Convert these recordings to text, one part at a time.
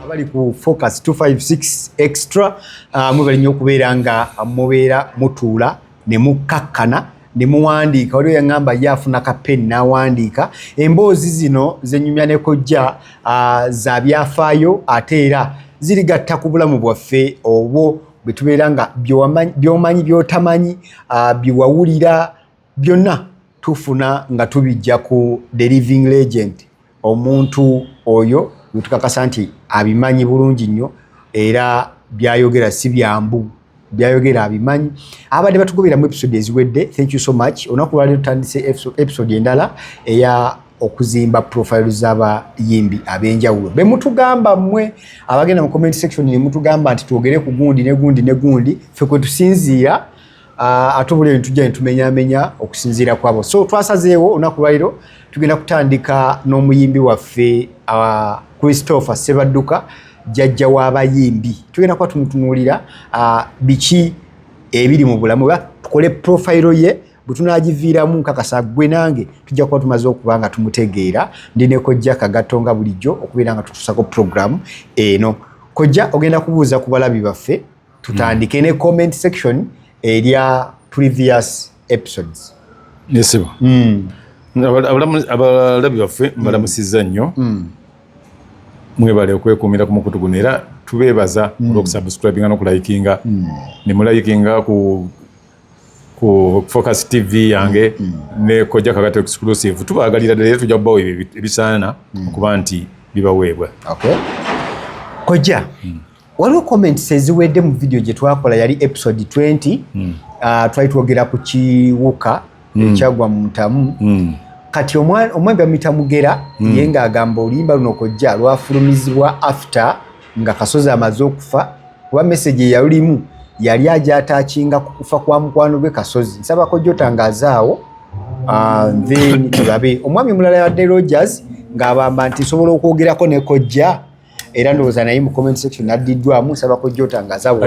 abali ku Focus 256 extra mwebali nnyo okubeera nga mubeera mutuula ne mukakkana ne muwandiika. Waliwo yaŋŋamba ye afuna kapeni n'awandiika emboozi zino zenyumya ne kojja za byafaayo ate era zirigatta ku bulamu bwaffe obwo bwe tubeera nga by'omanyi by'otamanyi byewawulira byonna tufuna nga tubijja ku The Living Legend, omuntu oyo wetukakasa nti abimanyi bulungi nnyo era byayogera si byambu, byayogera abimanyi. Abadde batugoberamu episode eziwedde, thank you so much. Olunaku lwali tutandise episode endala eya okuzimba profile z'abayimbi ab'enjawulo. Be mutugamba mmwe abagenda mu comment section ne mutugamba nti twogere ku gundi ne gundi ne gundi, ffe kwe tusinziira ate obulebe ntujja ne tumenyaamenya okusinziira kwabo. So twasazeewo olunaku lwaliro tugenda kutandika n'omuyimbi waffe Christopher Ssebadduka, jjajja w'abayimbi. Tugenda kuba tumutunuulira biki ebiri mu bulamu, tukole profile ye bwe tunaagiviiramu nkakasa gwe nange tujja kuba tumaze okuba nga tumutegeera. Ndi ne kojja Kagato nga bulijjo okubeera nga tutusako program eno. Kojja ogenda kubuuza ku balabi baffe tutandike ne comment section erya previous episodes. Yesibo. Abalabi baffe mbalamusizza nnyo. Mwebale okwekuumira ku mukutu guno era tubeebaza olw'okusubscribinga n'okulayikinga ne mulayikinga ku Focus TV yange ne Kojja Kagato exclusive. Tubaagalira ddala era tujja kubawa ebisaana okuba nti bibaweebwa. Okay. Kojja, waliwo comments eziwedde mu video gye twakola yali episode 20 twali twogera ku kiwuka ekyagwa mu ntamu. Kati omwembe amuyita Mugera ye ng'agamba oluyimba luno Kojja lwafulumizibwa after nga Kasozi amaze okufa, kuba message ye yalulimu yali ajataakinga ku kufa kwa mukwano gwe Kasozi. Nsaba Kojja otangazaawo then tulabe. Omwami mulala yadde Rogers ng'abamba nti nsobola okwogerako ne Kojja era ndowooza naye mu comment section addiddwamu. Nsaba Kojja otangazaawo.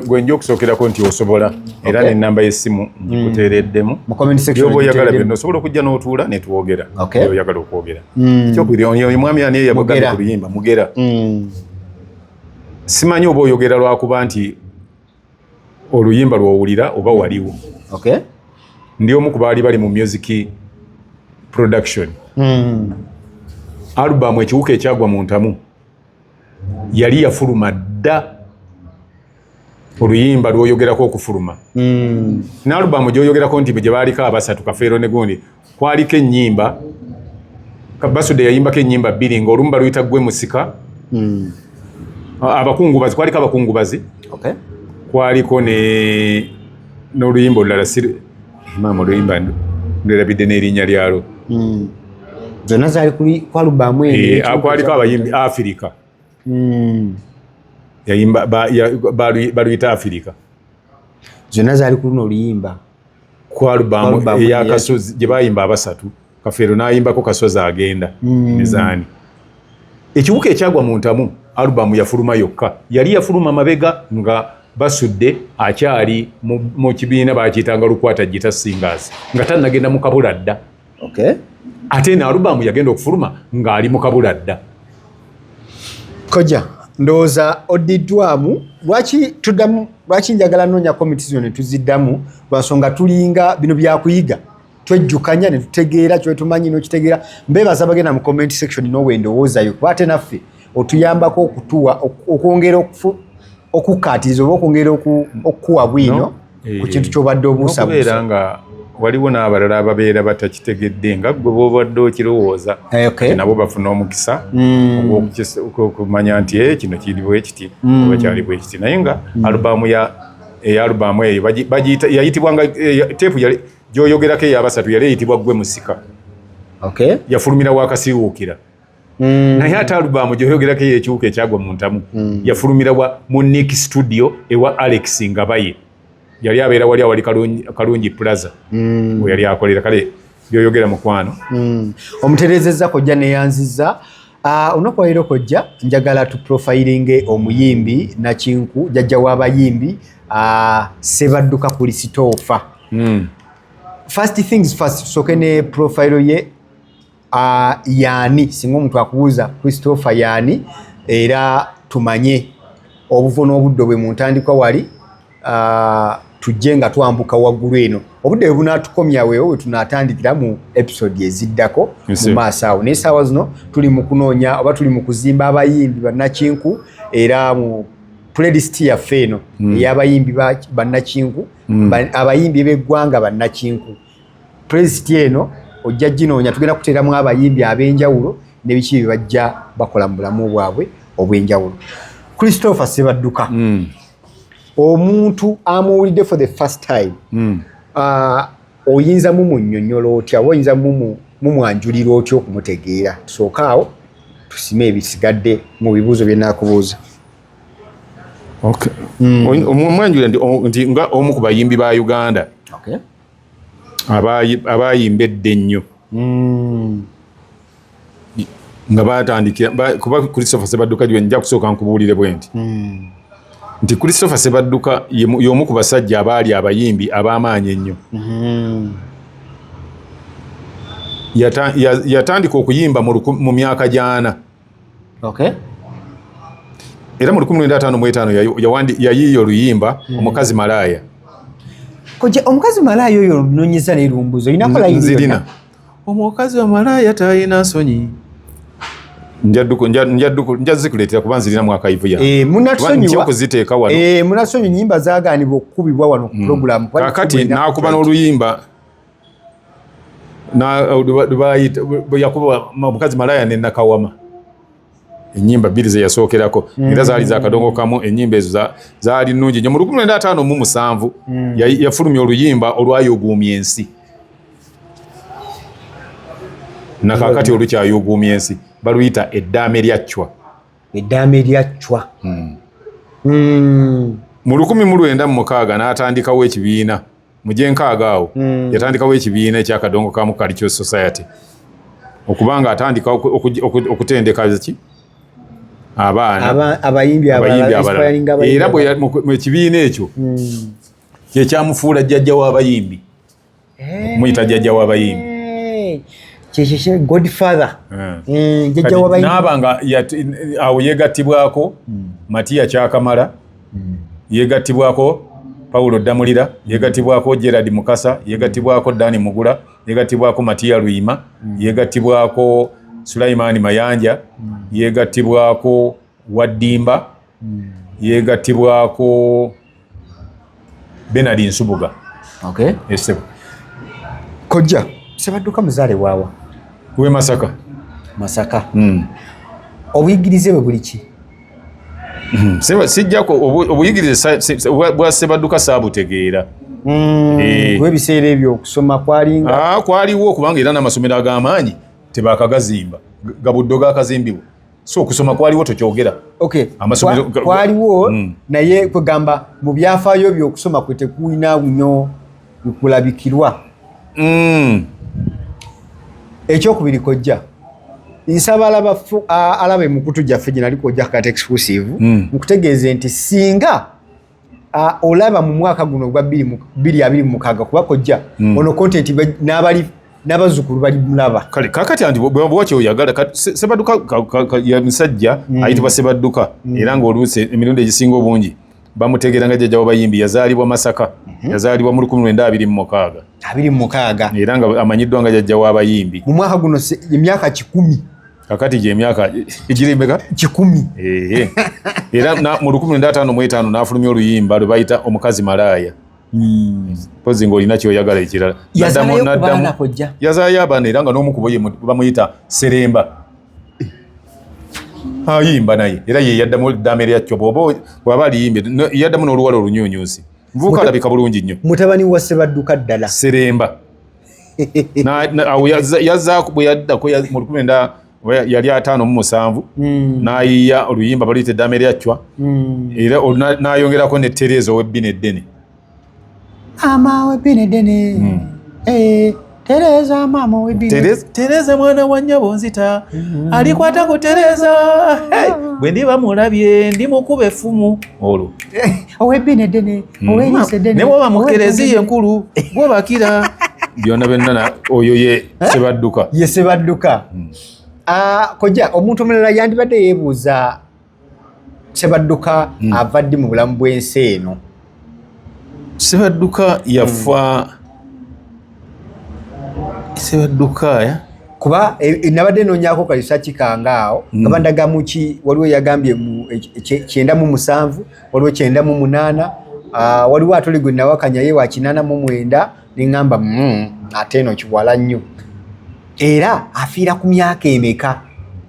Gwe nja okusookerako nti osobola era n'ennamba y'essimu ngikuteereddemu mu comment section by'oba oyagala byonna osobola okujja n'otuula ne twogera by'oyagala okwogera. Kyokubiri omwami ani yabagambe ku luyimba Mugera. Simanyi oba oyogera lwakuba nti oluyimba lw'owulira oba waliwo. Okay. Ndi omu ku baali bali mu music production. Album ekiwuka ekyagwa mu ntamu yali yafuluma dda oluyimba lw'oyogerako okufuluma. N'alubaamu gy'oyogerako nti gye baaliko abasatu Kafeero ne gundi kwaliko ennyimba Basude yayimbako ennyimba bbiri ng'olumu baluyita Gwe Musika. Abakungubazi kwaliko abakungubazi. Okay. Kwaliko n'oluyimba olulala maama oluyimba ndwerabidde n'erinnya lyalwo. Zonna zaali ku alubaamu eno. Kwaliko abayimbi Afirika. Yayimba baluyita Afirika. Zonna zaali ku luno oluyimba. Ku alubaamu eya Kasozi gye baayimba abasatu. Kafeero n'ayimbako Kasozi agenda Mizaani. Ekiwuka ekyagwa mu ntamu alubaamu yafuluma yokka. Yali yafuluma mabega nga Basudde akyali mu kibiina baakiyitanga Lukwata Gita Singers nga tannagenda mu kabula dda. Okay. Ate n'alubaamu yagenda okufuluma ng'ali mu kabula dda. Kojja, ndowooza oddiddwamu. Lwaki njagala noonya komiti zino ne tuziddamu lwansonga tulinga bino byakuyiga twejjukanya ne tutegeera kye tumanyi n'okitegeera. Mbeebaza bagenda mu comment section n'owe ndowoozayo kuba ate naffe otuyambako okutuwa okwongera okukkaatiriza oba okwongera okukuwa bwino ku kintu ky'obadde obuusabuusa. Okubeera nga waliwo n'abalala ababeera batakitegedde nga gwe bw'obadde okirowooza nabo bafuna omukisa okumanya nti kino kiri bwe kiti oba kyali bwe kiti. Naye nga alubaamu eyo yayitibwanga teepu gy'oyogerako ey'abasatu yali eyitibwa Gwe Musika. Yafulumira wakasiiwuukira. Naye ate alubaamu gy'oyogerako ekiwuka ekyagwa mu ntamu yafulumira mu Nick Studio ewa Alex Ngabaye. Yali abeera wali awali Kalungi Plaza we yali akolera. Kale by'oyogera mukwano. Omutereezezza Kojja neyanzizza. Olunaku lwaleero Kojja njagala tuprofilinge omuyimbi Nakinku jjajja w'abayimbi Ssebadduka Christopher. First things first, tusooke ne profile ye yaani singa omuntu akubuuza Christopher yaani era tumanye obuvo n'obudde bwe mu ntandikwa wali tujje nga twambuka waggulu eno obudde bwe bunaatukomya weewo we tunaatandikira mu episode eziddako mu maaso awo naye essaawa zino tuli mu kunoonya oba tuli mu kuzimba abayimbi bannakinku era mu playlist yaffe eno ey'abayimbi bannakinku abayimbi b'eggwanga bannakinku playlist eno ojja ginoonya tugenda kuteeramu abayimbi ab'enjawulo n'ebiki bye bajja bakola mu bulamu bwabwe obw'enjawulo. Christopher Ssebadduka omuntu amuwulidde for the first time oyinza mumunnyonnyola otya oba oyinza mumwanjulira otya okumutegeera tusooka awo tusime ebisigadde mu bibuuzo bye naakubuuza. Omwanjulira nti nga omu ku bayimbi ba Uganda abayimbedde ennyo nga batandikira kuba Christopher Ssebadduka gwe nja kusooka nkubuulire bwe nti Christopher Ssebadduka y'omu ku basajja abaali abayimbi ab'amaanyi ennyo. Yatandika okuyimba mu myaka gy'ana era mu 1955 yayiiya oluyimba omukazi malaaya. Omukazi malaaya oyo noonyeza n'erumbuzo olinakola nzirina omukazi wa malaaya talina nsonyi nja zikuleetera kuba nzirinamu akayivuya munatusonyiwa okuziteeka wano munasonyi nnyimba zaagaanibwa okukubibwa wano ku pulogulaamu kakati n'akuba n'oluyimba yakuba omukazi malaaya ne Nakawama ennyimba bbiri ze yasookerako era zaali zakadongo kamu ennyimba ezo zaali nnungi nnyo mu 1957 yafulumya oluyimba olwayuguumya ensi nakakati olukyayuguumya ensi baluyita eddaame lya Chwa. Eddaame lya Chwa. Mu 1906 n'atandikawo ekibiina mu gyenkaaga awo yatandikawo ekibiina ekyakadongo kamu Cultural Society okubanga atandika okutendeka ki abaana abayimbi abalala era mu ekibiina ekyo kyekyamufuula jjajja w'abayimbi muyita jjajja w'abayimbi Godfather n'aba nga awo yeegattibwako Matiya Kyakamala yeegattibwako Paulo Damulira yeegattibwako Gerard Mukasa yeegattibwako Dani Mugula yeegattibwako Matiya Luyima yeegattibwako Sulaiman Mayanja yeegattibwako Waddimba yeegattibwako Bernard Nsubuga. Kojja Ssebadduka muzaale waawa we Masaka obuyigirize bwe buli ki sijjako obuyigirize bwa Ssebadduka saabutegeera ebiseera ebyo okusoma kwaliwo kubanga era n'amasomero ag'amaanyi tebakagazimba gabuddo gakazimbibwa so okusoma kwaliwo tokyogera amasomero kwaliwo naye kwegamba mu byafaayo by'okusoma kwe tekulina nnyo bikulabikirwa. Ekyokubiri Kojja nsaba alabe mukutu gyaffe gye nali Kojja Kati exclusive mukutegeeze nti singa olaba mu mwaka guno gwa 2026 kuba Kojja ono content n'abazzukulu bali mulaba kale kakati anti bw'oki oyagala Ssebadduka ya musajja ayitibwa Ssebadduka era ng'oluusi emirundi egisinga obungi bamutegeera nga jjajja w'abayimbi yazaalibwa Masaka yazaalibwa mu 1926 era nga amanyiddwa nga jjajja w'abayimbi mu mwaka guno emyaka 10 kakati gy'emyaka egirimbeka 10 era mu 1955 n'afulumya oluyimba lwe bayita omukazi malaaya pozi ng'olina kyoyagala ekirala yazaayo abaana era nga n'omukubo ye bamuyita Seremba ayimba naye era ye yaddamu eddaame lya Chwa bw'aba aliyimbe yaddamu n'oluwala olunyuunyuusi nvuuka alabika bulungi nnyo mutabani wa Ssebadduka ddala Seremba awo yazzaako bwe yaddako mu 19 yali 57 n'ayiiya oluyimba baluyita eddaame lya Chwa era n'ayongerako ne Tereza ow'ebbina eddene w'ebbina eddene Tereza mama w'ebbina Tereza mwana wa nnyabo nzita alikwata ku Tereza bwe ndiba mulabye ndi mukuba effumu olwo ow'ebbina eddene ow'eriisa eddene ne bw'oba mu Kereziya enkulu gw'obakira byonna byonna oyo ye Ssebadduka Kojja omuntu omulala yandibadde yeebuuza Sebadduka avadde mu bulamu bw'ensi eno. Sebadduka yafa Sebadduka ya kuba nabadde noonyako kalisaaki kangaawo nga bandaga muki waliwo yagambye mu 97 waliwo 98 waliwo atole gwe nawakanya ye wa 89 neŋŋamba ate eno kiwala nnyo era afiira ku myaka emeka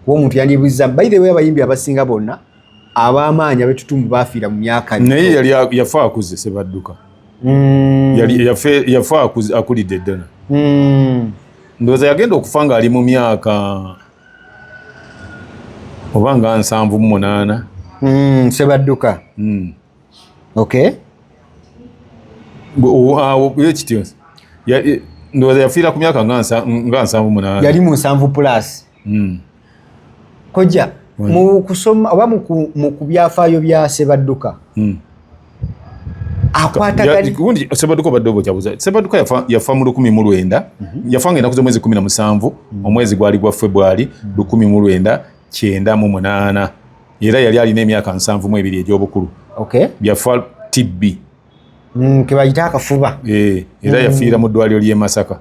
kuba omuntu yandibuuza by the way abayimbi abasinga bonna ab'amaanyi abetutumbu baafiira mu myaka naye yali yafa akuze Sebadduka yafa akulidde ddala ndowooza yagenda okufa ng'ali mu myaka oba nga 78 Sebadduka okay ekityo ndowooza yafiira ku myaka nga 78 yali mu 7 plus kojja mu kusoma oba mu kubyafaayo bya Sebadduka gundi Sebadduka badde obokyabuza Sebadduka yafa mu 1900 yafa ng'ennaku z'omwezi 17 omwezi gwali gwa February 1998 era yali alina emyaka 72 egy'obukulu yafa TB ke bayita akafuba era yafiira mu ddwaliro ly'e Masaka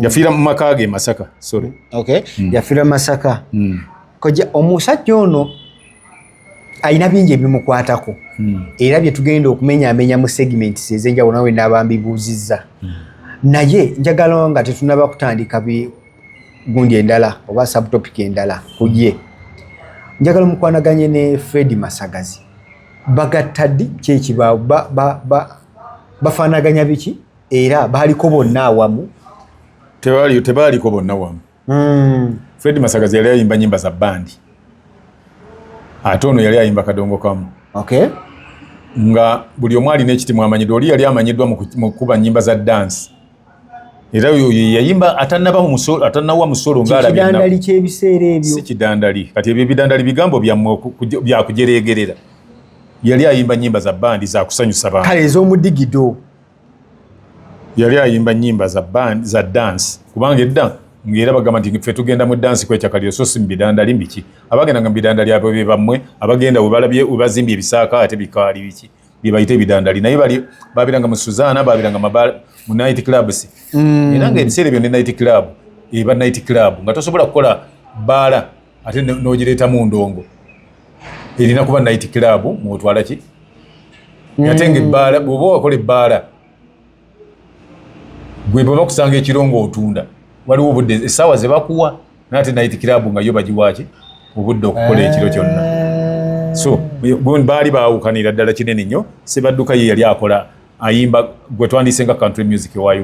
yafiira mu maka ge Masaka yafiira Masaka kojja omusajja ono alina bingi ebimukwatako era bye tugenda okumenyaamenya mu segments ez'enjawulo nawe n'abambibuuzizza naye njagala nga tetunaba kutandika gundi endala oba subtopic endala kujye njagala mukwanaganye ne Fred Masagazi bagatta ddi kyekibaawo bafaanaganya biki era baaliko bonna awamu tebaaliko bonna wamu Fred Masagazi yali ayimba nnyimba za bandi ate ono yali ayimba kadongo kamu nga buli omu alina ekiti mwamanyiddwa oli yali amanyiddwa mu kuba nnyimba za dansi era yayimba atannawa musolo ng'alabikidandali ky'ebiseera ebyo si kidandali kati ebyo ebidandali bigambo byammwe byakujereegerera yali ayimba nnyimba za bandi za kusanyusa bantu kale ez'omudigido yali ayimba nnyimba za dansi kubanga edda ngera bagamba nti ffe tugenda mu dansi kwekyakaliyo so si mu bidandali mbiki abagendanga mu bidandali abo be bammwe abagenda we bazimbye ebisaaka ate bikaali biki bye bayita ebidandali naye babiranga mu Suzana babiranga mu night clubs era nga ebiseera ebyo ne night club eba night club nga tosobola kukola baala ate n'ogireeta mu ndongo erina kuba night club mwotwala ki ate nga ebbaala bw'oba wakola ebbaala gwe bwe bakusanga ekirongo otunda waliwo obudde essaawa ze bakuwa naate night club nga yo bagiwaaki obudde okukola ekiro kyonna so baali baawukanira ddala kinene nnyo Sebadduka ye yali akola ayimba gwe twandise nga country music owa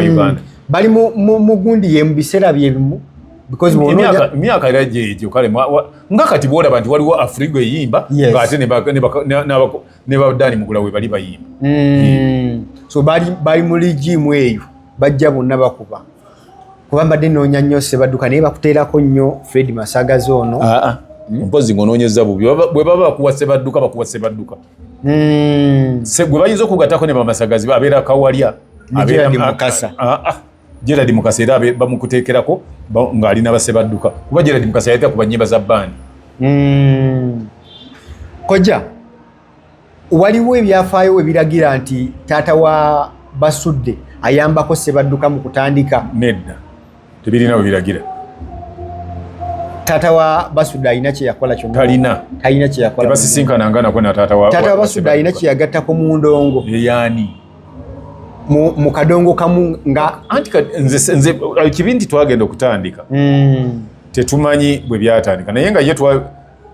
Uganda bali mu gundi ye mu biseera byebimu emyaka era gyegyo kale nga kati bwolaba nti waliwo Afrigo eyimba ng'ate ne badani mugula we bali bayimba so bali mu ligimu eyo bajja bonna bakuba kuba mbadde noonya nnyo Sebadduka naye bakuteerako nnyo Fred Masagazi ono mpozi ng'onoonyeza bubi bwe baba bakuwa Sebadduka gwe bayinza okugattako ne Bamasagazi abeera Kawalya Gerard Mukasa era bamukuteekerako ng'alina Sebadduka kuba Gerard Mukasa yaleta ku bannyimba za bandi kojja waliwo ebyafaayo ebiragira nti taata wa Basudde ayambako Sebadduka mu kutandika nedda tebirina biragira taata wa Basudde alina kye yakola kyonna talina kye yakola tebasisinkananga nako na taata wa Basudde alina kye yagattako mu ndongo yaani mu kadongo kamu nga anti nze kibi nti twagenda okutandika tetumanyi bwe byatandika naye nga ye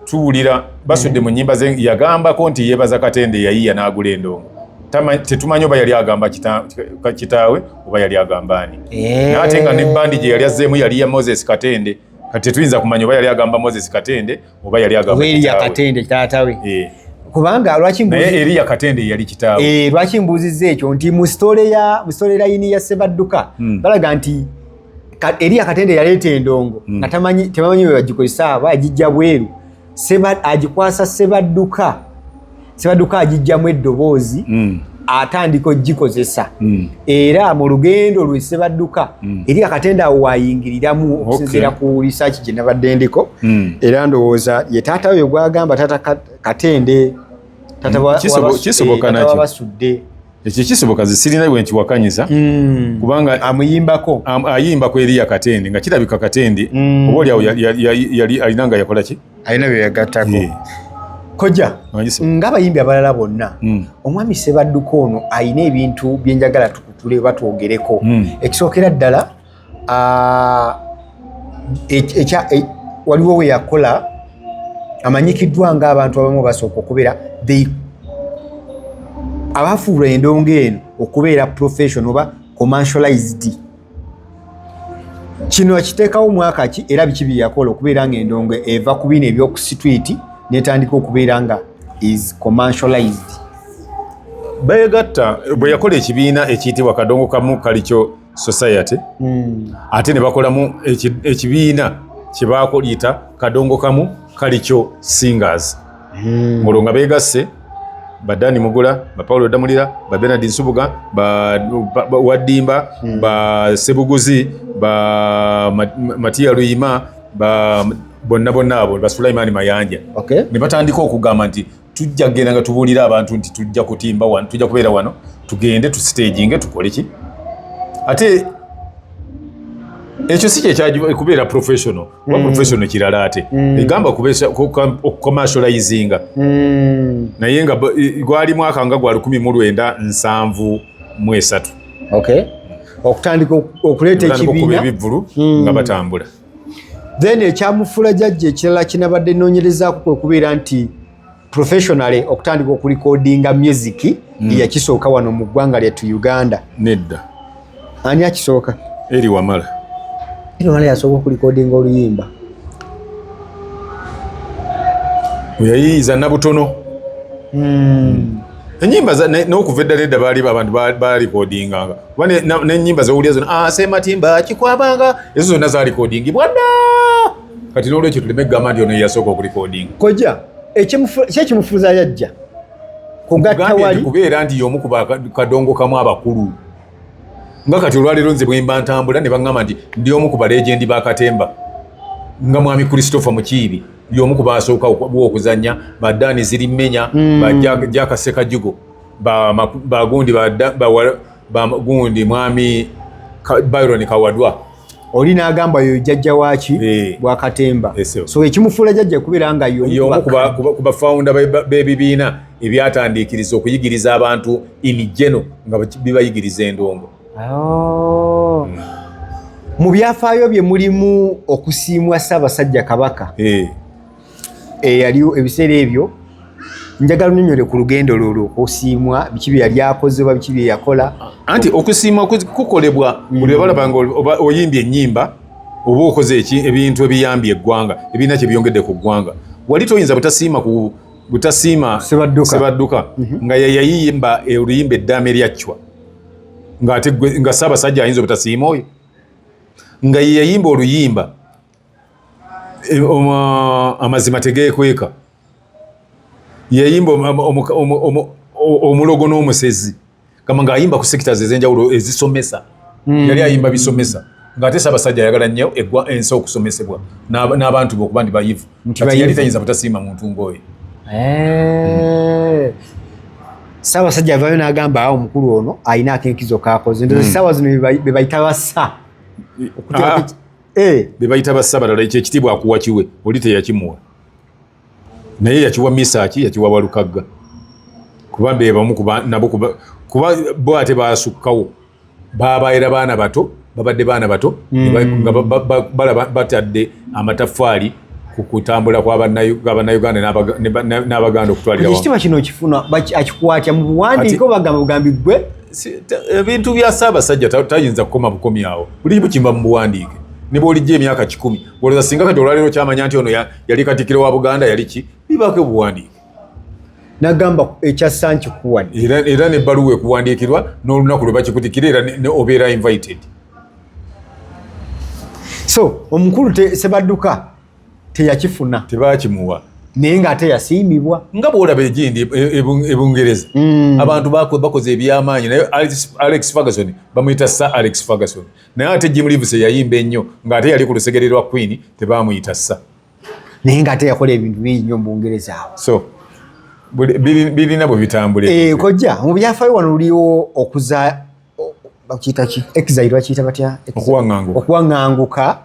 tuwulira Basudde mu nnyimba ze yagambako nti yeebaza Katende yayiya n'agula endongo tetumanyi oba yali agamba kitaawe oba yali agamba ani naate nga ne bandi gye yali azzeemu yali ya Moses Katende kati tetuyinza kumanya oba yali agamba Moses Katende oba yali agamba kitaawe Katende taatawe kubanga naye Eriya Katende yali kitaawe lwaki mbuuzizza ekyo nti mu story layini ya Sebadduka balaga nti Eriya Katende yaleeta endongo nga tebamanyi bwe bagikozesa aba agijja bweru agikwasa Sebadduka agijjamu eddoboozi atandika ogikozesa era mu lugendo lwe Ssebadduka eri akatende awo wayingiriramu okusinziira ku research gye nabadde ndiko era ndowooza ye taata we gwagamba taata Katende kisoboka nakyo basudde ekyo kisoboka zisirina bwe nkiwakanyiza kubanga amuyimbako ayimbako eri Katende nga kirabika Katende oba oliawo yali alina nga yakola ki alina bye yagattako koja ng'abayimbi abalala bonna omwami Ssebadduka ono alina ebintu byenjagala tukutule batwogereko ekisookera ddala waliwo we yakola amanyikiddwa ng'abantu abamu basooka okubeera abafuula endongo eno okubeera professional oba commercialized kino akiteekawo mwaka ki era biki bye yakola okubeera ng'endongo eva ku bino ebyoku street netandika okubeera nga is commercialized begatta bwe yakola ekibiina ekiyitibwa Kadongo Kamu Kalikyo Society ate ne bakolamu ekibiina kye bakoliyita Kadongo Kamu Kalikyo Singers mulunga begasse ba Dani Mugula ba Paulo Damulira ba Bernard Nsubuga ba Wadimba ba Sebuguzi ba Matia Luyima ba bonna abo ba Sulaimani Mayanja ne batandika okugamba nti tujja kugenda nga tubuulira abantu nti tujja kutimba wano tujja kubeera wano tugende tu staging tukole ki ate ekyo si kye kubeera professional wa professional kirala ate egamba kubeesa commercializing naye nga gwali mwaka nga gwa 1973 okutandika okuleeta ekibiina ebivvulu nga batambula then ekyamufula jjajja ekirala kinabadde nnoonyerezaako kwe kubeera nti professionally okutandika okurecordinga music yakisooka wano mu ggwanga lyattu Uganda nedda ani akisooka eri Wamala yasooka okurecordinga oluyimba yayiiza Nabutono enyimba n'okuva eddala edda baali abantu baalikodinganga n'enyimba zowulira zonna Sematimba kikwabanga ezo zonna zaalikodingibwa dda kati n'olwekyo tuleme egamba nti ono yasooka okulikodinga koja ekyekimufuuza yajja kugatta wali kubeera nti y'omu ku Kadongo Kamu abakulu nga kati olwaleero nze bwemba ntambula ne baŋŋamba nti ndi omu ku balegendi ba Katemba nga mwami Christopher Mukiibi y'omu ku baasooka okuzannya ba Dani Zirimenya ba Jaka Sekajugo bagundi bagundi mwami Byron Kawadwa oli n'agamba yo jjajja waaki bwa Katemba so ekimufuula jjajja kubeera nga y'omu ku bafawunda b'ebibiina ebyatandiikiriza okuyigiriza abantu imijeno nga bibayigiriza endongo mu byafaayo bye mulimu okusiimwa Ssaabasajja Kabaka yaliwo ebiseera ebyo njagala nnyonnyole ku lugendo lwolwo okusiimwa biki bye yali akoze oba biki bye yakola anti okusiimwa kukolebwa buli balaba nga oyimbye ennyimba oba okoze ebintu ebiyambye eggwanga ebirina kye byongedde ku ggwanga wali toyinza butasiima Ssebadduka nga yayimba oluyimba eddaame lyacwa nga Ssaabasajja ayinza obutasiima oyo nga yayimba oluyimba amazima tegeekweka yayimba omulogo n'omusezi kama ng'ayimba ku sectors ez'enjawulo ezisomesa yali ayimba bisomesa ng'ate Ssaabasajja ayagala nnyo ensi okusomesebwa n'abantu be okuba ndi bayivu kati yali tayinza butasiima muntu ng'oyo Ssaabasajja avaayo n'agamba awo omukulu ono alina akenkizo k'akoze ndoza essaawa zino be bayita bassa be bayita bassa balala ekyo ekitiibwa akuwa kiwe oli teyakimuwa naye yakiwa Misaaki yakiwa Walukagga kuba beebamu nabo kuba bo ate baasukkawo babaera baana bato babadde baana bato nga batadde amataffaali ku kutambula kw'Abannayuganda n'Abaganda okutwalira ekitiibwa kino okifuna akikwatya mu buwandiike obagamba bugambi gwe ebintu bya Ssaabasajja tayinza kukoma bukomi awo buli kimba mu buwandiike ne bw'olijja emyaka 10 olowooza singa kati olwaleero kyamanya nti ono yali Katikkiro wa Buganda yali ki bibaako obuwandiike nagamba ekyassa nkikuwadde era n'ebbaluwa ekuwandiikirwa n'olunaku lwe bakikutikira era obeera invited so omukulu Ssebadduka teyakifuna tebakimuwa naye ng'ate yasiimibwa nga bw'olaba egindi ebungereza abantu bakoze ebyamaanyi naye Alex Ferguson bamuyita Sir Alex Ferguson naye ate Jim Livesey yayimba ennyo ng'ate yali ku lusegere lwa Queen tebamuyita Sir naye ng'ate yakola ebintu bingi nnyo mu Bungereza awo so birina bwe bitambule kojja mu byafaayo wano luliwo okuza bakiyita ki exile bakiyita batya okuwaŋŋanguka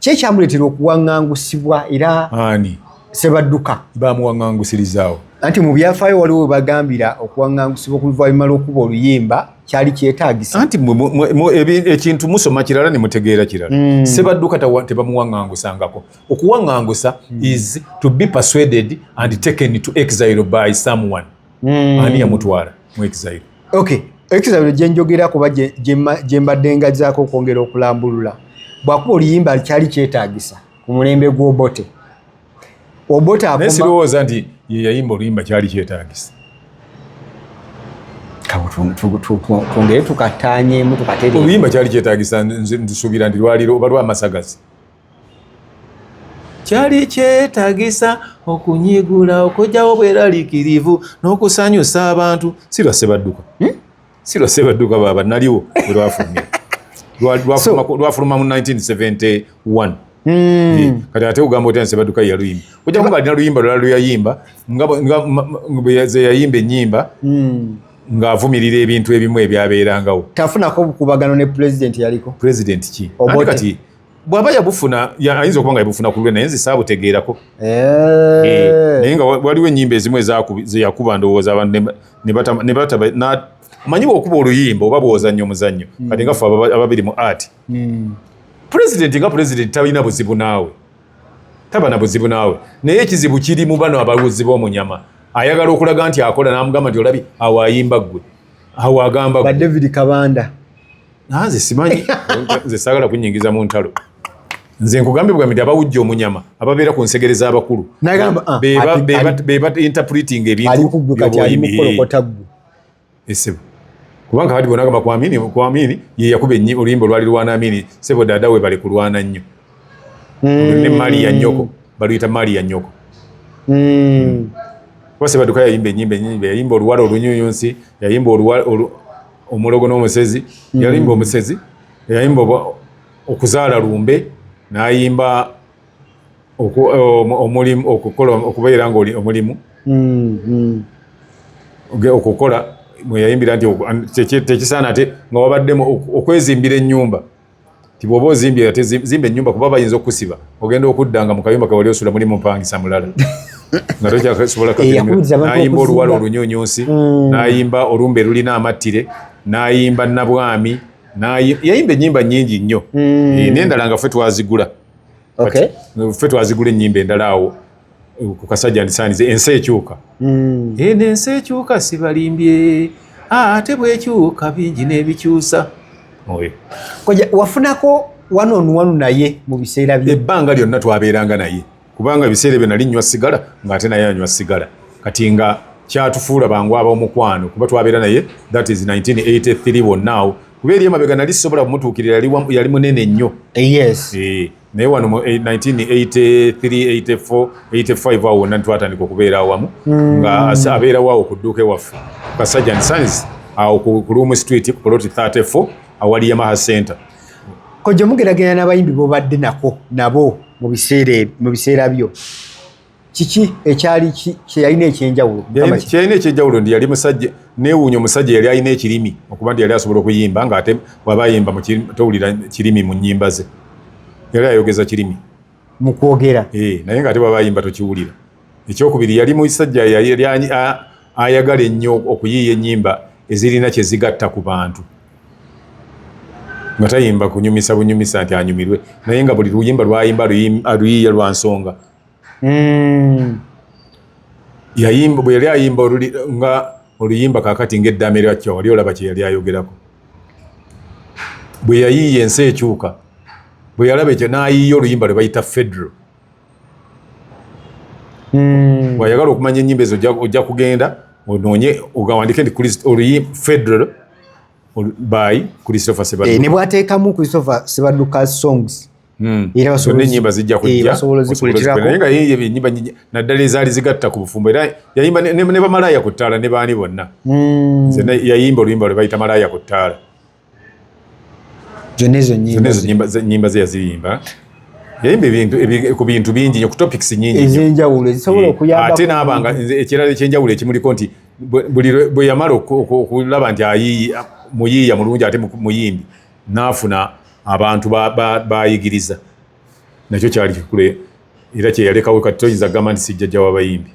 kyekyamuleetera okuwaŋŋangusibwa era ani Sebadduka bamuwaŋŋangusirizaawo anti mu byafaayo waliwo we bagambira okuwaŋŋangusibwa okuvalunyuma lw'okuba oluyimba kyali kyetaagisa anti ekintu musoma kirala ne mutegeera kirala Sebadduka tebamuwaŋŋangusangako okuwaŋŋangusa is to be persuaded and taken to exile by someone ani yamutwala mu exile okay exile gye njogera kuba gye mbadde ngazzaako okwongera okulambulula bw'akuba oluyimba kyali kyetaagisa ku mulembe gw'Obote Obote akoma nesirowooza nti ye yayimba oluyimba kyali kyetaagisa twongere tukataanyeemu tukatere oluyimba kyali kyetaagisa nsuubira nti lwaliro oba lw'amasagazi kyali kyetaagisa okunyigula okujjawo bweraliikirivu n'okusanyusa abantu si lwa Sebadduka si lwa Sebadduka baaba naliwo lwafuluma mu 1971 kati ate ugamba otya Sebadduka yaluyimba ojja kuba alina luyimba lwala luyayimba nga ze yayimba ennyimba ng'avumirira ebintu ebimu ebyabeerangawo tafunako obukubagano ne pulezidenti yaliko pulezidenti ki ate kati bw'aba yabufuna ayinza okuba nga yabufuna ku lulwe naye nze saabutegeerako naye nga waliwo ennyimba ezimu ze yakuba ndowooza abantu ne bataba manyi bw'okuba oluyimba oba bw'ozannya omuzannyo kati nga ffe ababiri mu art pulezidenti nga pulezidenti talina buzibu naawe taba na buzibu naawe naye ekizibu kiri mu bano ababuzi b'omunyama ayagala okulaga nti akola n'amugamba nti olabi awo ayimba ggwe awo agamba ba David Kabanda nze simanyi nze saagala kunnyingiza mu ntalo nze nkugambye bugambye abawujja omunyama ababeera ku nsegere z'abakulu beba interpreting ebintu esebo kubanga kati bonagamba Kwamini ye yakuba oluyimba olwali lwana Amini sebo dada we bali kulwana nnyo ne Maria Nyoko baluyita Maria Nyoko kwa Sebadduka yayimba ennyimba yayimba oluwala olunyunyunsi yayimba omulogo n'omusezi yayimba omusezi yayimba okuzaala lumbe n'ayimba omulimu okukola okubeera nga omulimu okukola mwe yayimbira nti tekisaana ate nga wabaddemu okwezimbira ennyumba ti bw'oba ozimbye ate zimba ennyumba kuba bayinza okusiba ogenda okuddanga mu kayumba kawali osula mulimu mpangisa mulala nga tokyasobola n'ayimba oluwala olunyunyunsi n'ayimba olumbe lulina amattire n'ayimba nabwami yayimba ennyimba nnyingi nnyo n'endala nga ffe twazigula ffe twazigula ennyimba endala awo ku Kasajja ndisaanize ensi ekyuka eno ensi ekyuka sibalimbye ate bwekyuka bingi n'ebikyusa wafunako one-on-one naye mu biseera bye ebbanga lyonna twabeeranga naye kubanga ebiseera ebyo nali nnywa sigala ng'ate naye anywa sigala kati nga kyatufuula bangu ab'omukwano kuba twabeera naye that is 1983 wonna awo kuba eri emabega nali sisobola kumutuukirira yali munene nnyo naye wano mu 1983 84 85 awo wonna twatandika okubeera awamu nga abeerawo awo ku dduuka ewaffe Kasajja and Sons awo ku Room Street ku plot 34 awali Yamaha Center kojja mugeraganya n'abayimbi b'obadde nabo mu biseera byo kiki ekyali kyeyalina ekyenjawulo kyeyalina ekyenjawulo ndi yali musajja neewuunya omusajja yali alina ekirimi okuba nti yali asobola okuyimba ng'ate bw'aba ayimba towulira kirimi mu nnyimba ze yali ayogeza kirimi mu kwogera naye ng'ate bw'aba ayimba tokiwulira ekyokubiri yali musajja yali ayagala ennyo okuyiiya ennyimba ezirina kye zigatta ku bantu nga tayimba kunyumisa bunyumisa nti anyumirwe naye nga buli luyimba lwayimba aluyiiya lwa nsonga yayimba bwe yali ayimba nga oluyimba kakati ng'eddaame lyakyo wali olaba kye yali ayogerako bwe yayiiya ensi ekyuka bwe yalaba ekyo n'ayiiya oluyimba lwe bayita federal bw'ayagala okumanya ennyimba ezo ojja kugenda onoonye ogawandike nti federal by Christopher Sebadduka ne bwateekamu Christopher Sebadduka songs era basobola ennyimba zijja kujja nga yeye ennyimba naddala ezaali zigatta ku bufumbo era yayimba ne bamalaaya ku ttaala ne baani bonna nze yayimba oluyimba lwe bayita malaaya ku ttaala zonna ezo nnyimba ze yaziyimba yayimba ku bintu bingi ku topics nyingi ez'enjawulo ezisobola okuyamba ate n'abanga ekirala ekyenjawulo ekimuliko nti bwe yamala okulaba nti muyiiya mulungi ate muyimbi n'afuna abantu bayigiriza nakyo kyali kikule era kyeyalekawo kati toyinza kugamba nti sijjajja w'abayimbi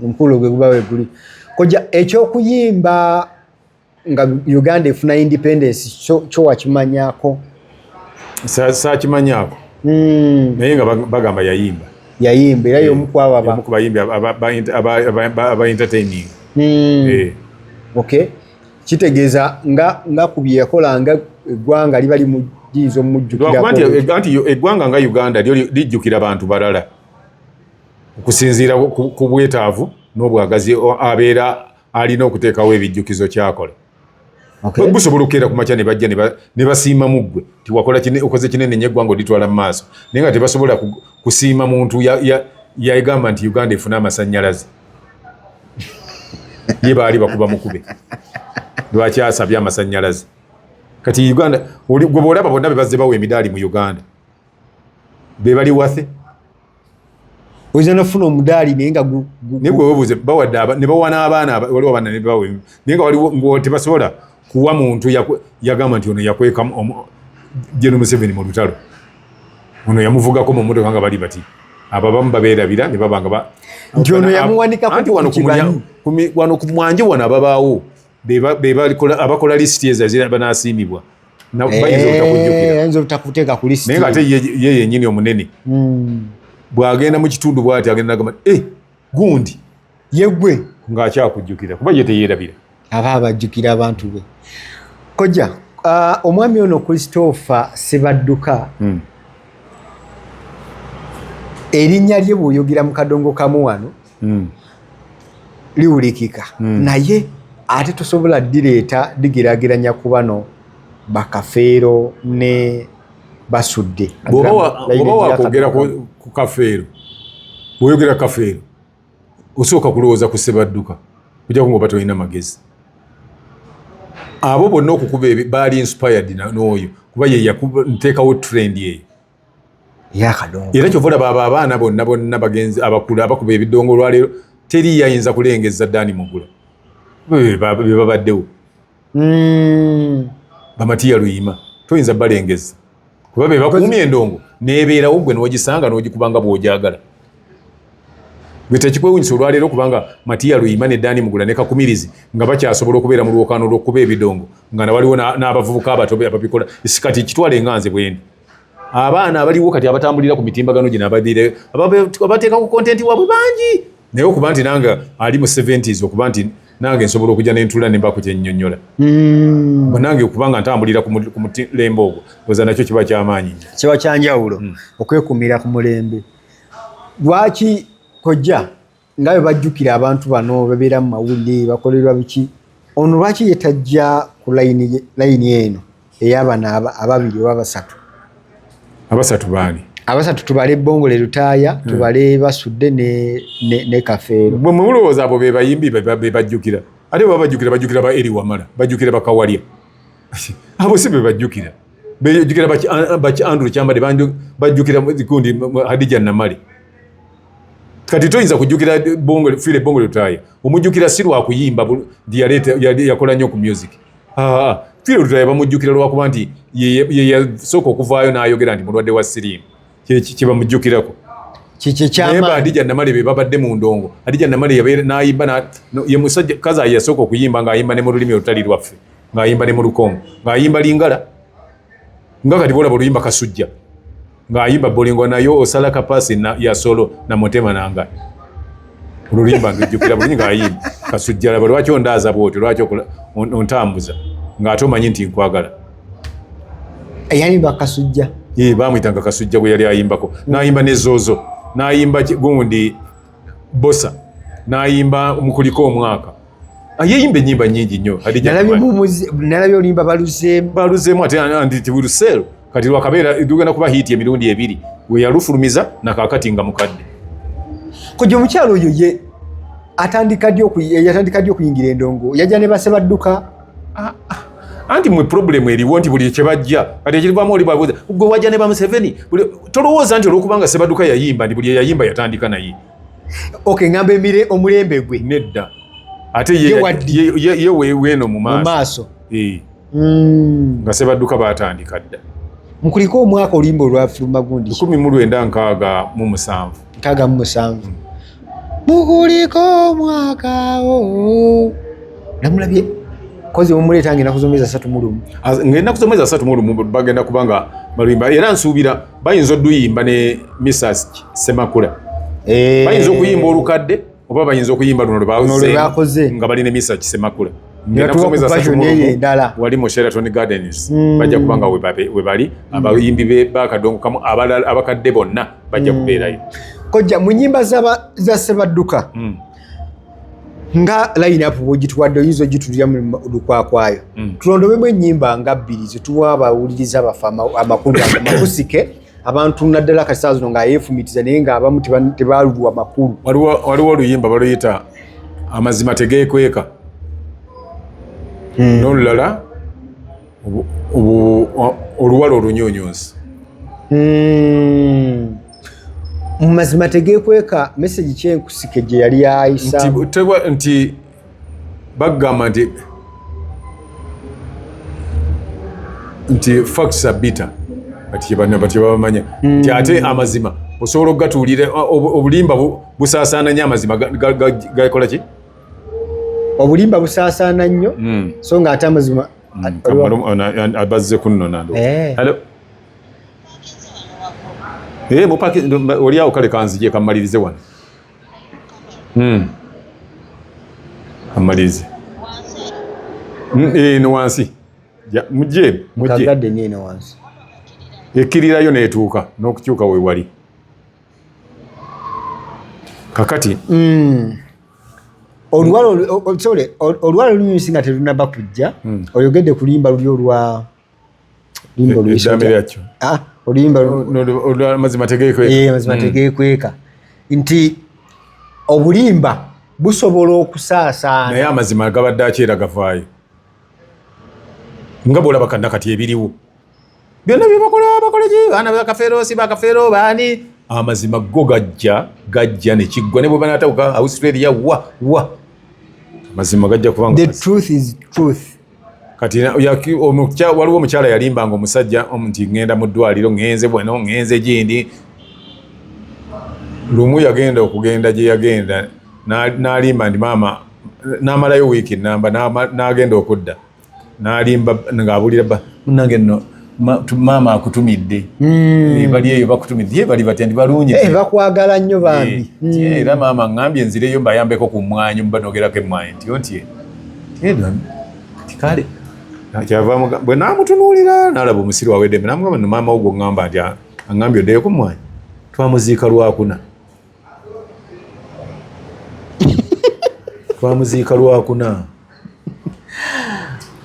omukulu gwe guba we guli koja ekyokuyimba nga Uganda efuna independence kyo wakimanyako saakimanyako naye nga bagamba yayimba era y'omu ku bayimbi aba entertaining okay kitegeeza nga ku bye yakola nga eggwanga liba limujjiiza omujjukirako nti eggwanga nga Uganda lijjukira abantu balala okusinziira ku bwetaavu n'obwagazi abeera alina okuteekawo ebijjukizo kyakola busobola okukeera ku makya ne bajja ne basiima mu ggwe ti okoze kinene nnyo eggwanga olitwala mu maaso naye nga tebasobola kusiima muntu yagamba nti Uganda efuna amasannyalaze ye baali bakuba mukube lwaki asabye amasannyalaze kati Uganda gwe boolaba bonna bebazze bawa emidaali mu Uganda be bali wathe oyinza nofuna omudaali naye nga naye gwe webuuze bawadde ne bawa n'abaana waliwo abaana ne bawa naye nga waliwo tebasobola kuwa muntu yagamba nti ono yakweka General Museveni mu lutalo ono yamuvugako mu mmotoka nga bali bati abo abamu babeerabira ne babanga nti ono yamuwanikako anti wano ku mwanje wano ababaawo abakola lisiti ezo banaasiimibwa bayinza obutakuteeka ku lisiti naye nga ate ye yennyini omunene bw'agenda mu kitundu bw'ati agenda nagamba gundi yeggwe ng'akyakujjukira kuba ye teyeerabira aba abajjukira abantu be kojja omwami ono Christopher Ssebadduka erinnya lye bw'oyogera mu kadongo kamu wano liwulikika naye ate tosobola digeraageranya ku bano bakafeero ne basudde bw'oba wakwogera ku kafeero bw'oyogera kafeero osooka kulowooza ku Ssebadduka kujjako ng'oba tolina magezi abo bonna okukuba baali inspired n'oyo kuba ye nteekawo trend eyo era kyova olaba abo abaana bonna bagenzi abakulu abakuba ebidongo olwaleero teri yayinza kulengeza Dani Mugula be babaddewo bamatiya Luyima toyinza balengeza kuba be bakuumya endongo neebeerawo gwe n'ogisanga n'ogikubanga bw'ojagala gwe tekikwewunyisa olwaleero kubanga Matiya Luyima ne Dani Mugula ne Kakumirizi nga bakyasobola okubeera mu lwokaano lw'okuba ebidongo nga waliwo n'abavubuka abato ababikola kati kitwala enganze bwendi abaana abaliwo kati abatambulira ku mitimbagano gino abateeka ku kontenti waabwe bangi naye okuba nti nange ali mu 70s okuba nti nange nsobola okujja n'entula ne mbako kyennyonnyola nange okubanga ntambulira ku mulembe ogwo oza nakyo kiba kyamaanyi kiba kyanjawulo okwekumira ku mulembe lwaki kojja nga bwe bajjukira abantu bano babeera mu mawulire bakolerwa biki ono lwaki yetajja ku layini eno ey'abano ababiri oba abasatu baani abasatu tubale Bongole Lutaaya tubale Basudde ne Kafeero bwe mulowooza abo be bayimbi be bajjukira ate bajjukira ba Eri Wamala bajjukira bakawalya abo si be bajjukira baki Andrew Kyambade bajjukira gundi Hadija Namale kati toyinza kujjukira Bongole Lutaaya omujjukira si lwakuyimba yakola nnyo ku music File Lutaaya bamujjukira lwakuba nti ye yasooka okuvaayo n'ayogera nti mulwadde wa siriimu kye bamujjukirako naye Hadija Namale be babadde mu ndongo Hadija Namale n'ayimba ye musajja kaza yasooka okuyimba ng'ayimba ne mu lulimi olutali lwaffe ng'ayimba ne mu Lukongo ng'ayimba Lingala nga kati boolaba oluyimba Kasujja ng'ayimba Bolingo nayo osala kapasi ya solo na Mutema Nanga oluyimba ng'ejjukira bulungi ng'ayimba Kasujja laba lwaki ondaaza bw'otyo lwaki ontambuza ng'ate omanyi nti nkwagala yayimba Kasujja bamuyitanga Kasujja bwe yali ayimbako n'ayimba ne Zozo n'ayimba gundi Bosa n'ayimba Mukuliko omwaka yeyimba ennyimba nnyingi nnyo nalabye oluyimba baluzeemu ate ndi ti Buruselo kati lwakabeera dugenda kuba hiiti emirundi ebiri we yalufulumiza nakakati nga mukadde. Kujja omukyalo oyo ye yatandika ddi okuyingira endongo yajja ne Basebadduka. Anti mwe problemu eriwo nti buli kyebajja kati ekirivaamu oli bwabuuza gwe wajja ne ba Museveni tolowooza nti olwokubanga Sebadduka yayimba nti buli yayimba yatandika naye. Okay, ngamba omulembe gwe nedda ate ye weeno mu maaso nga Sebadduka batandika dda mukuliko omwaka oluyimba olwafuluma gundi 1967 mukuliko omwaka namulabye kozi omuleta ngenda kuzomeza 3 ngenda kuzomeza 3 bagenda kubanga baluyimba era nsuubira bayinza odduyimba ne Mrs. Semakula bayinza okuyimba olukadde oba bayinza okuyimba luno lwebakoze nga bali ne Mrs. Semakula ngenda kuzomeza 3 wali mu Sheraton Gardens bajja kubanga we bali abayimbi bakadongo kamu abakadde bonna bajja kubeerayo kojja mu nnyimba za Sebadduka nga line-up bwogituwadde oyinza ogitulira mu lukwakwayo tulondobemu ennyimba nga 2 zetuwa abawuliriza bafa amakulu amakusike abantu naddala kati saa zino nga yeefumitiza naye nga abamu tebalulwa makulu. Waliwo oluyimba baluyita amazima tegeekweka n'olulala oluwala olunyonyonsi. Mu mazima tegeekweka message kyenkusike gye yali ayisa nti bagamba nti facts are bitter bati babamanya nti ate amazima osobola okugatuulira obulimba busaasaana nnyo amazima gakola ki obulimba busaasaana nnyo so nga ate amazima abazze kunno nando hello mupaki oli awo kale kanzije kammalirize wano kammalirize no wansi mujje kagadde nino wansi ekirirayo neetuuka n'okukyuka we wali kakati olwala olunyusi nga terunaba kujja oyogedde kulimba luli olwa oluyimba mazima tegeekweka nti obulimba busobola okusaasaana naye amazima gabadde akyera gavaayo nga bwolaba kati ebiriwo byonna bakolaki baana bakafeero baani amazima go gajja nekiggwa ne bwe banatawuka Australia wa amazima gajja kubanga the truth is truth. Kati waliwo omukyala yalimbanga omusajja nti ngenda mu ddwaliro ngenze bweno ngenze gindi lumu yagenda okugenda gye yagenda n'alimba ndi maama n'amalayo wiiki namba n'agenda okudda n'alimba ng'abulira munange nno maama akutumidde bali eyo bakutumidde bali batya ndi balungi bakwagala nnyo bambi era maama ngambye nzireyo mbayambeko ku mmwanyi mubanogerako emmwanyi nti kale kyavaamu bwe naamutunuulira n'alaba omusiri waweddemu namugamba no maama wo gwoŋŋamba nti aŋŋambye oddeyo ku mmwanyi twamuziika lwakuna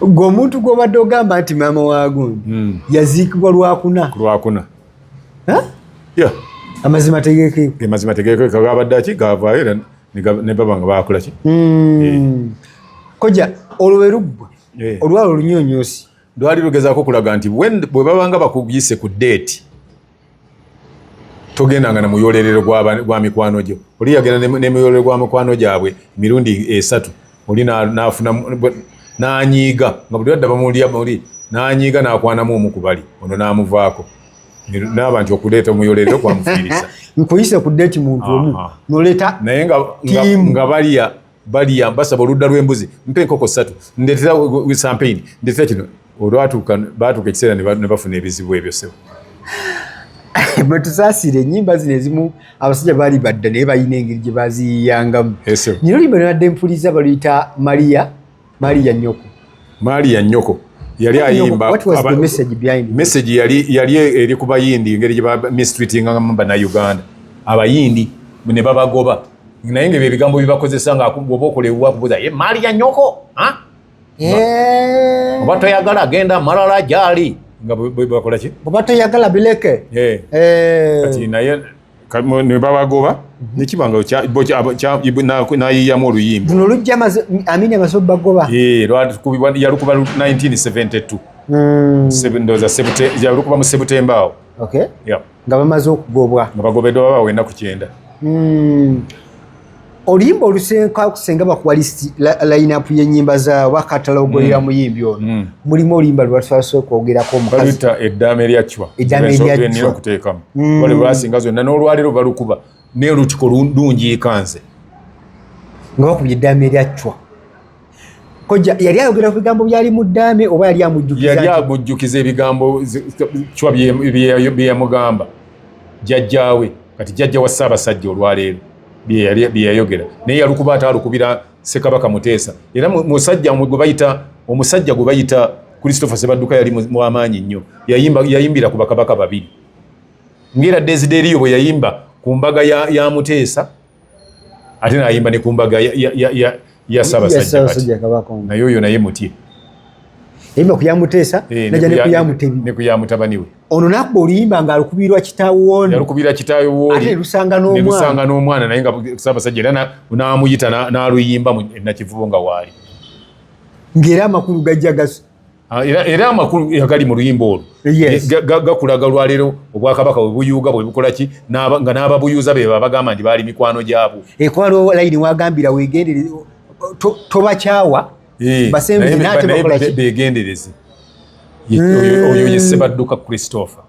gwe omuntu gw'obadde ogamba nti maama waagundi yaziikibwa lwakuna amazima tegeekweka gabadde aki gavaayo era ne baba nga bakola ki koja olwo we luggwa olwala olunyonyosi lwali lugezaako kulaga nti bwe babanga bakuyise ku deeti togendanga na muyolerero gwa mikwano gyo oli yagenda ne muyolerero gwa mikwano gyabwe mirundi 3 oli n'afuna n'anyiiga nga buli wadda bamulya muli n'anyiiga n'akwanamu omu ku bali ono n'amuvaako n'aba nti okuleeta omuyolerero kwamufiiriza nkuyise ku deeti muntu omu noleeta naye nga balya basaba oludda lw'embuzi mpe enkoko 3 ndeetera champagne ndeetera kino olwatuuka baatuuka ekiseera ne bafuna ebizibu ebyo sebo bwe tusaasire ennyimba zino ezimu abasajja baali badda naye balina engeri gye baziyiyangamu nino limba nabadde mpuliriza baluyita Maria Nyoko yali ayimba message yali eri ku bayindi engeri gye bamistreatinga bannayuganda abayindi ne babagoba naye nga ebigambo bibakozesa nga oba okolewa kubuuza Maria Nyoko oba toyagala genda malala gyali nga bwe bakola ki bwe teyagala bileke kati naye ne babagoba nekibanga nayiyamu oluyimba luno lujja Amini amaze bagoba yalukuba 1972 ndoza yalukuba mu September awo nga bamaze okugobwa nga bagobeddwa baba wena ku 9 oluyimba olusenga kusenga bakuwa line-up y'ennyimba zaabwe akatalogolera muyimbi ono mulimu oluyimba lwatwasooka okwogerako omukazi eddaame lyacwa okuteekamu bale lwasinga zonna n'olwaleero balukuba naye olutiko lungi ekanze nga bakubye eddaame lyacwa kojja yali ayogera ku bigambo byali mu ddaame oba yali amujjukiza ebigambo cwa bye yamugamba jjajjaawe kati jjajja wa Ssaabasajja olwaleero bye yayogera naye yalukuba ate alukubira Ssekabaka Muteesa era omusajja gwe bayita Christopher Ssebadduka yali muwamaanyi nnyo yayimbira ku bakabaka babiri ngera Desiderio bwe yayimba ku mbaga ya Muteesa ate n'ayimba ne ku mbaga ya Ssaabasajja naye oyo naye mutye yayimba ku ya Muteesa najja ne ku ya mutabani we ono nakuba oluyimba ng'alukubirwa kitaawe ono yalukubira kitaawe wooli ate lusanga n'omwana naye nga Ssaabasajja era n'amuyita n'aluyimba Nakivubo nga waali ng'era amakulu gajja era amakulu agali mu luyimba olwo gakulaga lwaleero obwakabaka bwe buyuuga bwe bukola ki nga n'ababuyuuza be babagamba nti baali mikwano gyabwe ekwaliwo layini wagambira weegendere tobakyawa basembuzi n'ate bakola ki beegendereze oyo ye Ssebadduka Christopher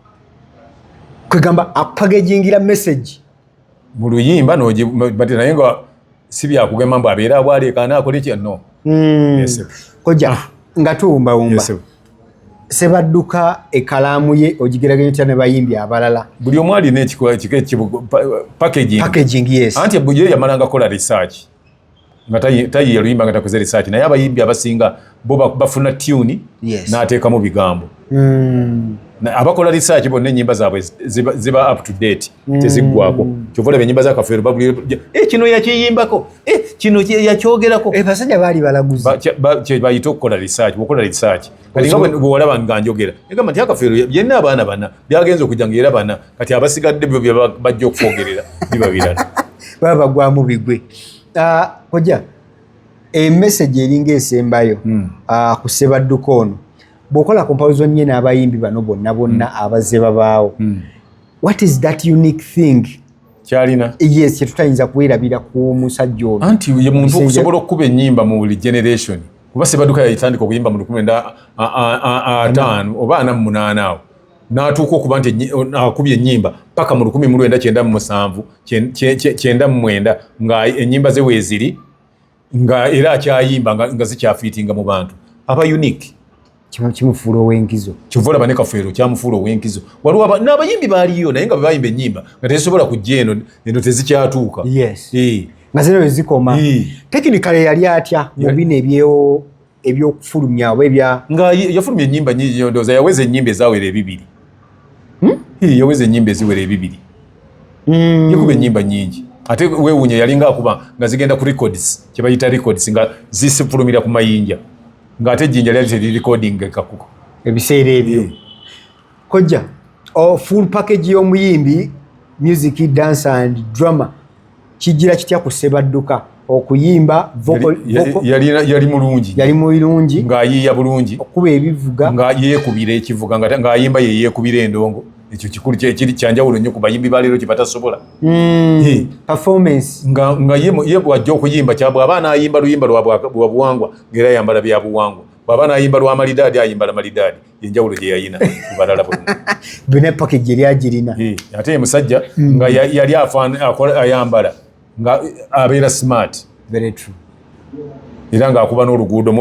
kwegamba apagejingira message mu luyimba bati naye nga si byakugamba mbu abeera abwaleekaana akole ki no kojja nga tuwumbawumba Ssebadduka ekalaamu ye ogigeraganya otya ne bayimbi abalala buli omu alina packaging anti ye yamalanga kola research nga tayiye luyimba nga takoze research naye abayimbi abasinga bo bafuna tune n'ateekamu bigambo abakola research bonna ennyimba zaabwe ziba up to date teziggwako kyova olaba ennyimba za Kafeero babulira kino yakiyimbako kino yakyogerako basajja baali balaguzi bayita okukola research bwokola research kati nga bwewalaba nga njogera egamba nti Akafeero yenna abaana bana byagenza okujja nga era bana kati abasigadde byo bajja okwogerera biba birala baba bagwamu bigwe kojja emessage eringa esembayo ku Ssebadduka ono bw'okola comparison nye n'abayimbi bano bonna abazze babaawo what is that unique thing kyalina yes kyetutayinza kwerabira ku musajja ono anti ye muntu okusobola okukuba ennyimba mu buli generation kuba Ssebadduka yayitandika okuyimba mu 1905 oba 48 awo n'atuuka okuba nti akubye ennyimba paka mu 1997 9 nga ennyimba ze weeziri nga era akyayimba nga zikyafiitinga mu bantu aba unique kimufuula ow'enkizo kyova olaba ne Kafeero kyamufuula ow'enkizo waliwo n'abayimbi baaliyo naye nga bayimba ennyimba nga tezisobola kujja eno tezikyatuuka nga zino wezikoma tekinikale yali atya mu bino ebyokufulumya oba nga yafulumya ennyimba nyingi ndowooza yaweza ennyimba ezawera 2 yaweza ennyimba eziwera 2 yakuba ennyimba nyingi ate weewuunya yalinga akuba nga zigenda ku records kyebayita records nga zisifulumira ku mayinja ng'ate ejjinja lyali teri recording ekakuko ebiseera ebyo kojja full package y'omuyimbi music dance and drama kijira kitya ku Ssebadduka okuyimba vocal yali mulungi ng'ayiiya bulungi okuba ebivuga nga yeekubira ekivuga ng'ayimba yeekubira endongo ekyo kikulu kyanjawulo nnyo ku bayimbi baleero kye batasobola performance nga ye bw'ajja okuyimba bw'aba n'ayimba luyimba lwa buwangwa ng'era ayambala bya buwangwa bw'aba n'ayimba lwa malidaadi ayimbala malidaadi yenjawulo gye yayina ku balala bonna bonna package yali agirina ate ye musajja nga yali ayambala nga abeera smart very true era ng'akuba n'oluguudo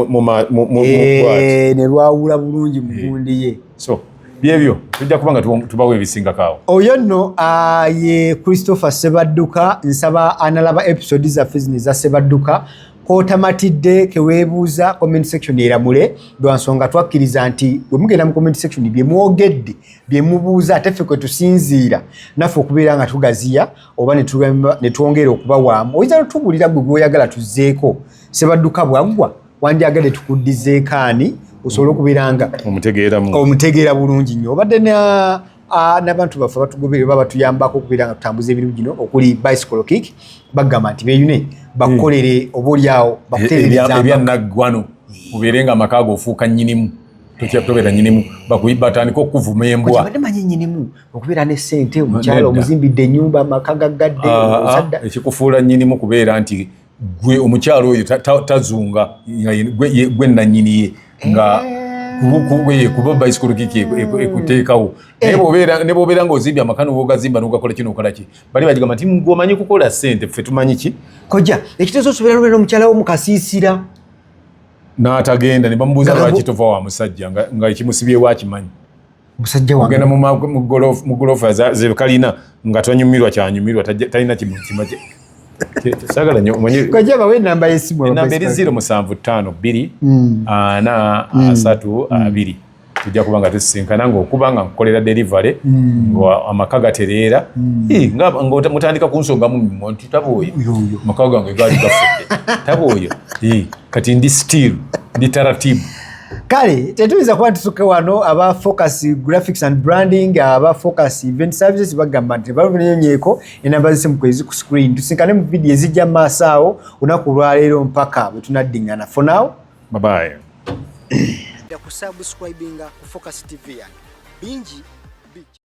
ne lwawula bulungi mu gundi ye so byebyo tujja kuba nga tubawo ebisingakaawo oyo nno ye Christopher Ssebadduka nsaba analaba episode zaffe zino za Ssebadduka k'otamatidde keweebuuza comment section eramule lwa nsonga twakkiriza nti bwe mugenda mu comment section bye mwogedde bye mubuuza ate ffe kwe tusinziira naffe okubeera nga tugaziya oba ne twongera okubawaamu oyinza notubuulira gwe gw'oyagala tuzzeeko Ssebadduka bwaggwa wandyagadde tukuddizeeko ani osobola okubeeranga omutegeera bulungi nnyo. Obadde n'abantu baffe batugoberera baba batuyambako okubeera nga tutambuza ebintu gino okuli bicycle kick bagamba nti beeyune bakolere obaolyawo bakutereereza ebyannaggwano ubeere nga amaka ago ofuuka nnyinimu tobeera nnyinimu batandika okuvuma embwa badde manyi nnyinimu okubeera ne ssente omukyalo omuzimbidde ennyumba amaka gaggadde ekikufuula nnyinimu kubeera nti gwe omukyalo oyo tazunga gwe nannyini ye nga kuba bicycle kick ekuteekawo ne bw'obeera ng'ozimbye amaka n'obwogazimba n'ogakola kino okola ki bali bagamba nti ng'omanyi kukola ssente ffe tumanyi ki kojja ekiteeso osobeera n'obeera omukyala wo mukasiisira n'atagenda ne bamubuuza lwaki tova wa musajja nga ekimusibyewo akimanyi musajja ogenda mu golofa zekalina nga tanyumirwa kyanyumirwa talina kimaje sagala nnyo omanyi kojja bawe enamba y'essimu enamba eri 07524 tujja kuba nga tusisinkana ng'okuba nga nkukolera delivery amaka gatereera nga mutandika kunsongamu mimwo nti tabooyo amaka gange gaali gafudde tabooyo kati ndi still ndi taratibu. Kale tetuyinza kuba tusuke wano aba Focus Graphics and Branding aba Focus Event Services bagamba nti balunyeeko enamba z'essimu kwezi ku screen tusinkane mu video ezijja maaso awo olunaku lwaleero mpaka bwe tunaddingana. For now, bye bye. Kusubscribinga ku Focus TV bingi